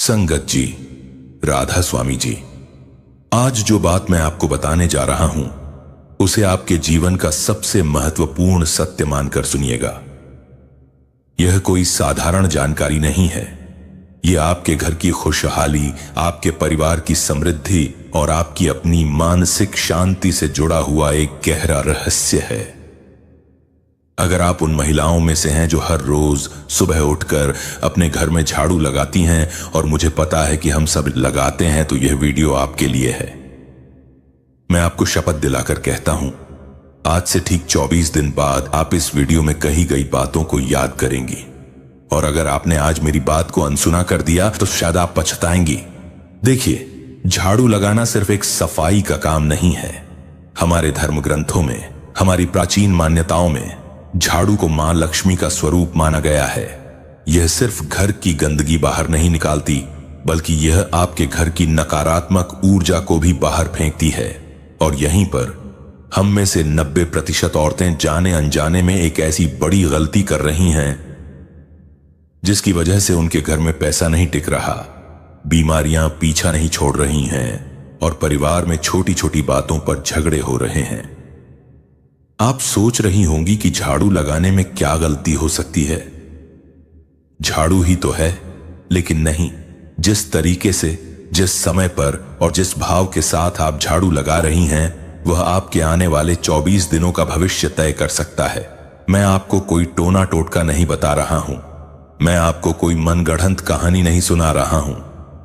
संगत जी, राधा स्वामी जी, आज जो बात मैं आपको बताने जा रहा हूं उसे आपके जीवन का सबसे महत्वपूर्ण सत्य मानकर सुनिएगा। यह कोई साधारण जानकारी नहीं है। यह आपके घर की खुशहाली, आपके परिवार की समृद्धि और आपकी अपनी मानसिक शांति से जुड़ा हुआ एक गहरा रहस्य है। अगर आप उन महिलाओं में से हैं जो हर रोज सुबह उठकर अपने घर में झाड़ू लगाती हैं, और मुझे पता है कि हम सब लगाते हैं, तो यह वीडियो आपके लिए है। मैं आपको शपथ दिलाकर कहता हूं, आज से ठीक 24 दिन बाद आप इस वीडियो में कही गई बातों को याद करेंगी। और अगर आपने आज मेरी बात को अनसुना कर दिया तो शायद आप पछताएंगी। देखिए, झाड़ू लगाना सिर्फ एक सफाई का काम नहीं है। हमारे धर्म ग्रंथों में, हमारी प्राचीन मान्यताओं में झाड़ू को मां लक्ष्मी का स्वरूप माना गया है। यह सिर्फ घर की गंदगी बाहर नहीं निकालती, बल्कि यह आपके घर की नकारात्मक ऊर्जा को भी बाहर फेंकती है। और यहीं पर हम में से 90% औरतें जाने अनजाने में एक ऐसी बड़ी गलती कर रही हैं जिसकी वजह से उनके घर में पैसा नहीं टिक रहा, बीमारियां पीछा नहीं छोड़ रही हैं और परिवार में छोटी छोटी बातों पर झगड़े हो रहे हैं। आप सोच रही होंगी कि झाड़ू लगाने में क्या गलती हो सकती है। झाड़ू ही तो है, लेकिन नहीं, जिस तरीके से, जिस समय पर और जिस भाव के साथ आप झाड़ू लगा रही हैं, वह आपके आने वाले 24 दिनों का भविष्य तय कर सकता है। मैं आपको कोई टोना टोटका नहीं बता रहा हूं, मैं आपको कोई मनगढ़ंत कहानी नहीं सुना रहा हूं।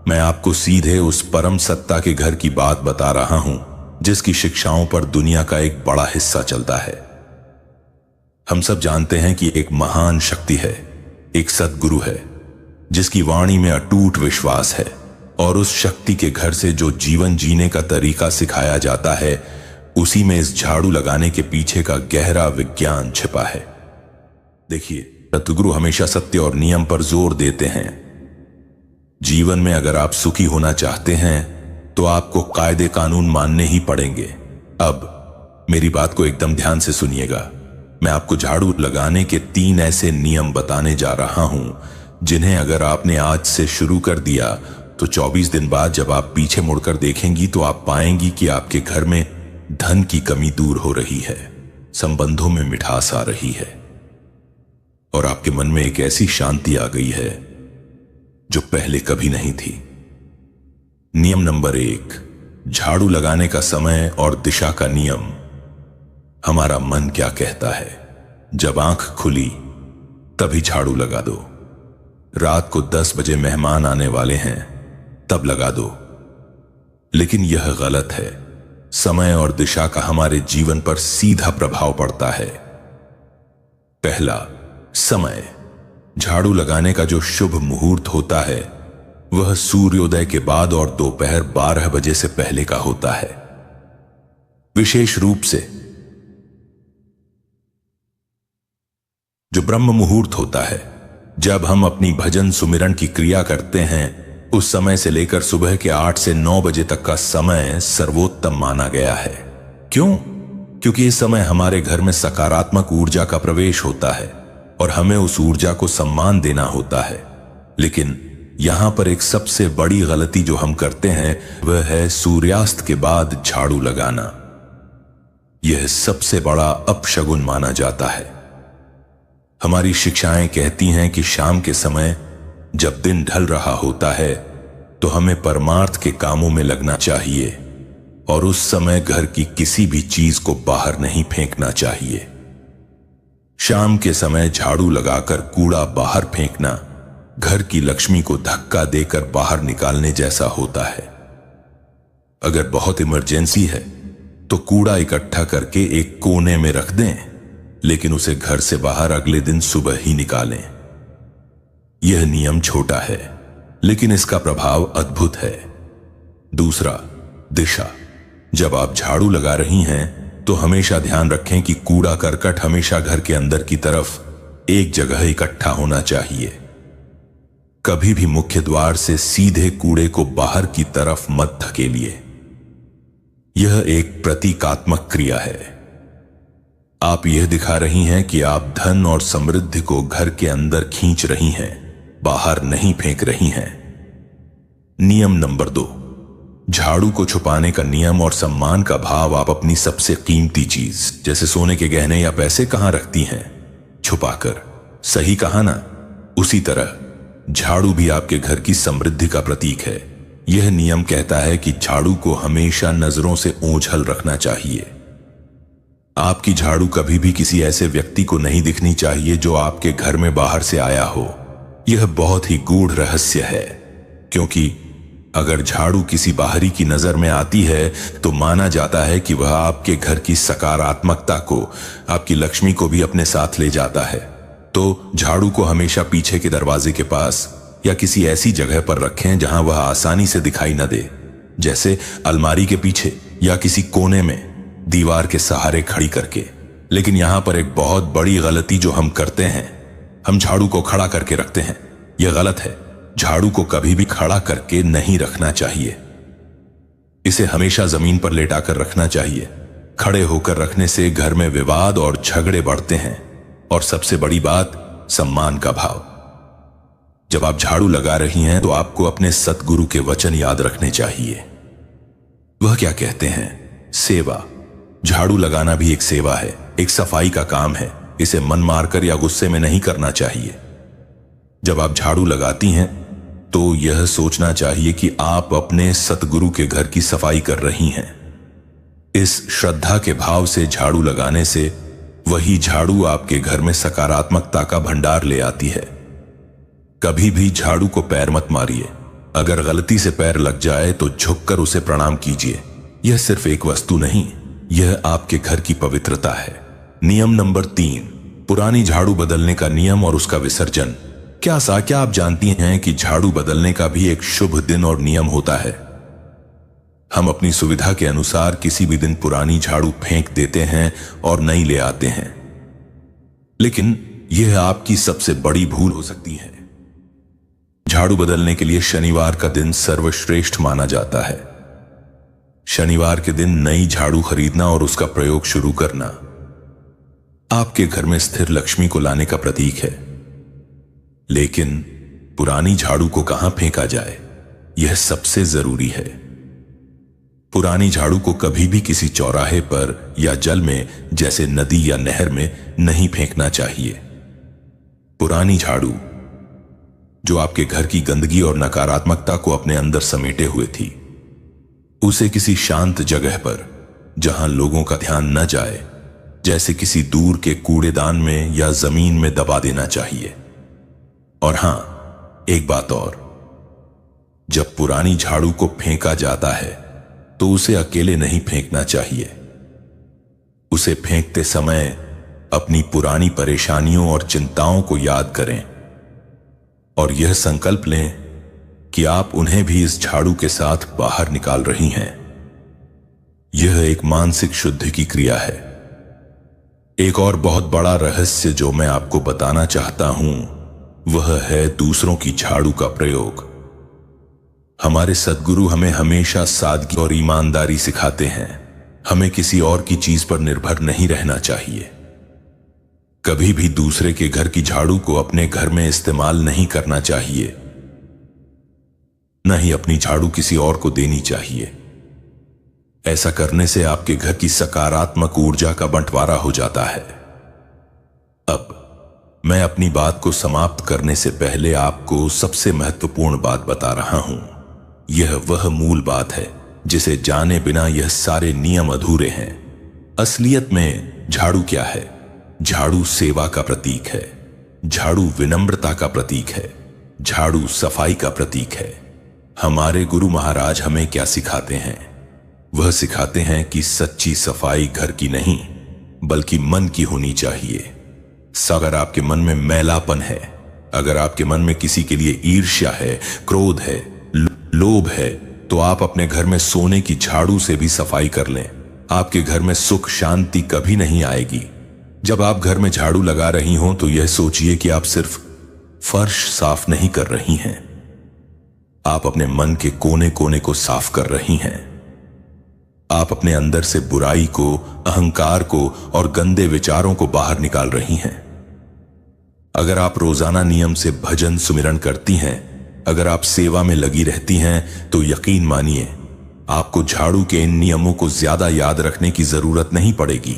मैं आपको सीधे उस परम सत्ता के घर की बात बता रहा हूं जिसकी शिक्षाओं पर दुनिया का एक बड़ा हिस्सा चलता है। हम सब जानते हैं कि एक महान शक्ति है, एक सद्गुरु है जिसकी वाणी में अटूट विश्वास है, और उस शक्ति के घर से जो जीवन जीने का तरीका सिखाया जाता है, उसी में इस झाड़ू लगाने के पीछे का गहरा विज्ञान छिपा है। देखिए, सद्गुरु हमेशा सत्य और नियम पर जोर देते हैं। जीवन में अगर आप सुखी होना चाहते हैं तो आपको कायदे कानून मानने ही पड़ेंगे। अब मेरी बात को एकदम ध्यान से सुनिएगा। मैं आपको झाड़ू लगाने के 3 ऐसे नियम बताने जा रहा हूं जिन्हें अगर आपने आज से शुरू कर दिया तो 24 दिन बाद जब आप पीछे मुड़कर देखेंगी तो आप पाएंगी कि आपके घर में धन की कमी दूर हो रही है, संबंधों में मिठास आ रही है और आपके मन में एक ऐसी शांति आ गई है जो पहले कभी नहीं थी। नियम नंबर 1, झाड़ू लगाने का समय और दिशा का नियम। हमारा मन क्या कहता है? जब आंख खुली तभी झाड़ू लगा दो। रात को 10 बजे मेहमान आने वाले हैं तब लगा दो। लेकिन यह गलत है। समय और दिशा का हमारे जीवन पर सीधा प्रभाव पड़ता है। पहला, समय। झाड़ू लगाने का जो शुभ मुहूर्त होता है वह सूर्योदय के बाद और दोपहर 12 बजे से पहले का होता है। विशेष रूप से जो ब्रह्म मुहूर्त होता है, जब हम अपनी भजन सुमिरन की क्रिया करते हैं, उस समय से लेकर सुबह के 8 से 9 बजे तक का समय सर्वोत्तम माना गया है। क्यों? क्योंकि इस समय हमारे घर में सकारात्मक ऊर्जा का प्रवेश होता है और हमें उस ऊर्जा को सम्मान देना होता है। लेकिन यहां पर एक सबसे बड़ी गलती जो हम करते हैं वह है सूर्यास्त के बाद झाड़ू लगाना। यह सबसे बड़ा अपशगुन माना जाता है। हमारी शिक्षाएं कहती हैं कि शाम के समय जब दिन ढल रहा होता है तो हमें परमार्थ के कामों में लगना चाहिए और उस समय घर की किसी भी चीज को बाहर नहीं फेंकना चाहिए। शाम के समय झाड़ू लगाकर कूड़ा बाहर फेंकना घर की लक्ष्मी को धक्का देकर बाहर निकालने जैसा होता है। अगर बहुत इमरजेंसी है तो कूड़ा इकट्ठा करके एक कोने में रख दें, लेकिन उसे घर से बाहर अगले दिन सुबह ही निकालें। यह नियम छोटा है, लेकिन इसका प्रभाव अद्भुत है। दूसरा, दिशा। जब आप झाड़ू लगा रही हैं तो हमेशा ध्यान रखें कि कूड़ा करकट हमेशा घर के अंदर की तरफ एक जगह इकट्ठा होना चाहिए। कभी भी मुख्य द्वार से सीधे कूड़े को बाहर की तरफ मत धकेलिए। यह एक प्रतीकात्मक क्रिया है। आप यह दिखा रही हैं कि आप धन और समृद्धि को घर के अंदर खींच रही हैं, बाहर नहीं फेंक रही हैं। नियम नंबर 2, झाड़ू को छुपाने का नियम और सम्मान का भाव। आप अपनी सबसे कीमती चीज जैसे सोने के गहने या पैसे कहां रखती हैं? छुपाकर। सही कहा ना? उसी तरह झाड़ू भी आपके घर की समृद्धि का प्रतीक है। यह नियम कहता है कि झाड़ू को हमेशा नजरों से ओझल रखना चाहिए। आपकी झाड़ू कभी भी किसी ऐसे व्यक्ति को नहीं दिखनी चाहिए जो आपके घर में बाहर से आया हो। यह बहुत ही गूढ़ रहस्य है, क्योंकि अगर झाड़ू किसी बाहरी की नजर में आती है तो माना जाता है कि वह आपके घर की सकारात्मकता को, आपकी लक्ष्मी को भी अपने साथ ले जाता है। तो झाड़ू को हमेशा पीछे के दरवाजे के पास या किसी ऐसी जगह पर रखें जहां वह आसानी से दिखाई न दे, जैसे अलमारी के पीछे या किसी कोने में दीवार के सहारे खड़ी करके। लेकिन यहां पर एक बहुत बड़ी गलती जो हम करते हैं, हम झाड़ू को खड़ा करके रखते हैं। यह गलत है। झाड़ू को कभी भी खड़ा करके नहीं रखना चाहिए। इसे हमेशा जमीन पर लेटाकर रखना चाहिए। खड़े होकर रखने से घर में विवाद और झगड़े बढ़ते हैं। और सबसे बड़ी बात, सम्मान का भाव। जब आप झाड़ू लगा रही हैं तो आपको अपने सतगुरु के वचन याद रखने चाहिए। वह क्या कहते हैं? सेवा। झाड़ू लगाना भी एक सेवा है, एक सफाई का काम है। इसे मन मारकर या गुस्से में नहीं करना चाहिए। जब आप झाड़ू लगाती हैं तो यह सोचना चाहिए कि आप अपने सतगुरु के घर की सफाई कर रही हैं। इस श्रद्धा के भाव से झाड़ू लगाने से वही झाड़ू आपके घर में सकारात्मकता का भंडार ले आती है। कभी भी झाड़ू को पैर मत मारिए। अगर गलती से पैर लग जाए तो झुककर उसे प्रणाम कीजिए। यह सिर्फ एक वस्तु नहीं, यह आपके घर की पवित्रता है। नियम नंबर 3, पुरानी झाड़ू बदलने का नियम और उसका विसर्जन। क्या आप जानती हैं कि झाड़ू बदलने का भी एक शुभ दिन और नियम होता है? हम अपनी सुविधा के अनुसार किसी भी दिन पुरानी झाड़ू फेंक देते हैं और नई ले आते हैं, लेकिन यह आपकी सबसे बड़ी भूल हो सकती है। झाड़ू बदलने के लिए शनिवार का दिन सर्वश्रेष्ठ माना जाता है। शनिवार के दिन नई झाड़ू खरीदना और उसका प्रयोग शुरू करना आपके घर में स्थिर लक्ष्मी को लाने का प्रतीक है। लेकिन पुरानी झाड़ू को कहां फेंका जाए, यह सबसे जरूरी है। पुरानी झाड़ू को कभी भी किसी चौराहे पर या जल में, जैसे नदी या नहर में, नहीं फेंकना चाहिए। पुरानी झाड़ू जो आपके घर की गंदगी और नकारात्मकता को अपने अंदर समेटे हुए थी, उसे किसी शांत जगह पर, जहां लोगों का ध्यान न जाए, जैसे किसी दूर के कूड़ेदान में या जमीन में दबा देना चाहिए। और हां, एक बात और, जब पुरानी झाड़ू को फेंका जाता है तो उसे अकेले नहीं फेंकना चाहिए। उसे फेंकते समय अपनी पुरानी परेशानियों और चिंताओं को याद करें और यह संकल्प लें कि आप उन्हें भी इस झाड़ू के साथ बाहर निकाल रही हैं। यह एक मानसिक शुद्धि की क्रिया है। एक और बहुत बड़ा रहस्य जो मैं आपको बताना चाहता हूं, वह है दूसरों की झाड़ू का प्रयोग। हमारे सद्गुरु हमें हमेशा सादगी और ईमानदारी सिखाते हैं। हमें किसी और की चीज पर निर्भर नहीं रहना चाहिए। कभी भी दूसरे के घर की झाड़ू को अपने घर में इस्तेमाल नहीं करना चाहिए, न ही अपनी झाड़ू किसी और को देनी चाहिए। ऐसा करने से आपके घर की सकारात्मक ऊर्जा का बंटवारा हो जाता है। अब मैं अपनी बात को समाप्त करने से पहले आपको सबसे महत्वपूर्ण बात बता रहा हूं। यह वह मूल बात है जिसे जाने बिना यह सारे नियम अधूरे हैं। असलियत में झाड़ू क्या है? झाड़ू सेवा का प्रतीक है। झाड़ू विनम्रता का प्रतीक है। झाड़ू सफाई का प्रतीक है। हमारे गुरु महाराज हमें क्या सिखाते हैं? वह सिखाते हैं कि सच्ची सफाई घर की नहीं बल्कि मन की होनी चाहिए। अगर आपके मन में मैलापन है, अगर आपके मन में किसी के लिए ईर्ष्या है, क्रोध है, लोभ है, तो आप अपने घर में सोने की झाड़ू से भी सफाई कर लें। आपके घर में सुख शांति कभी नहीं आएगी। जब आप घर में झाड़ू लगा रही हों तो यह सोचिए कि आप सिर्फ फर्श साफ नहीं कर रही हैं, आप अपने मन के कोने कोने को साफ कर रही हैं। आप अपने अंदर से बुराई को, अहंकार को और गंदे विचारों को बाहर निकाल रही हैं। अगर आप रोजाना नियम से भजन सुमिरन करती हैं अगर आप सेवा में लगी रहती हैं तो यकीन मानिए आपको झाड़ू के इन नियमों को ज्यादा याद रखने की जरूरत नहीं पड़ेगी।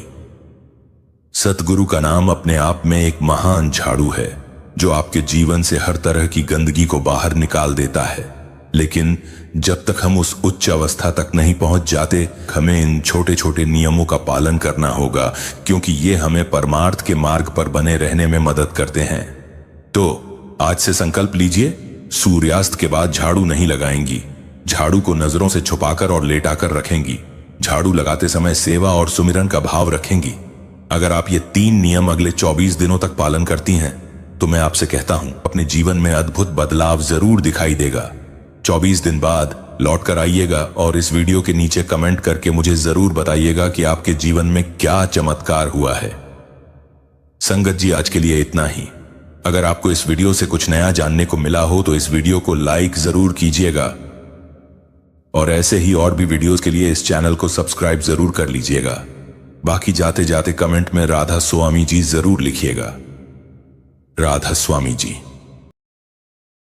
सतगुरु का नाम अपने आप में एक महान झाड़ू है जो आपके जीवन से हर तरह की गंदगी को बाहर निकाल देता है। लेकिन जब तक हम उस उच्च अवस्था तक नहीं पहुंच जाते, हमें इन छोटे छोटे नियमों का पालन करना होगा, क्योंकि ये हमें परमार्थ के मार्ग पर बने रहने में मदद करते हैं। तो आज से संकल्प लीजिए, सूर्यास्त के बाद झाड़ू नहीं लगाएंगी, झाड़ू को नजरों से छुपाकर और लेटाकर रखेंगी, झाड़ू लगाते समय सेवा और सुमिरन का भाव रखेंगी। अगर आप ये 3 नियम अगले 24 दिनों तक पालन करती हैं तो मैं आपसे कहता हूं अपने जीवन में अद्भुत बदलाव जरूर दिखाई देगा। 24 दिन बाद लौट कर आइएगा और इस वीडियो के नीचे कमेंट करके मुझे जरूर बताइएगा कि आपके जीवन में क्या चमत्कार हुआ है। संगत जी, आज के लिए इतना ही। अगर आपको इस वीडियो से कुछ नया जानने को मिला हो तो इस वीडियो को लाइक जरूर कीजिएगा और ऐसे ही और भी वीडियोस के लिए इस चैनल को सब्सक्राइब जरूर कर लीजिएगा। बाकी जाते जाते कमेंट में राधा स्वामी जी जरूर लिखिएगा। राधा स्वामी जी।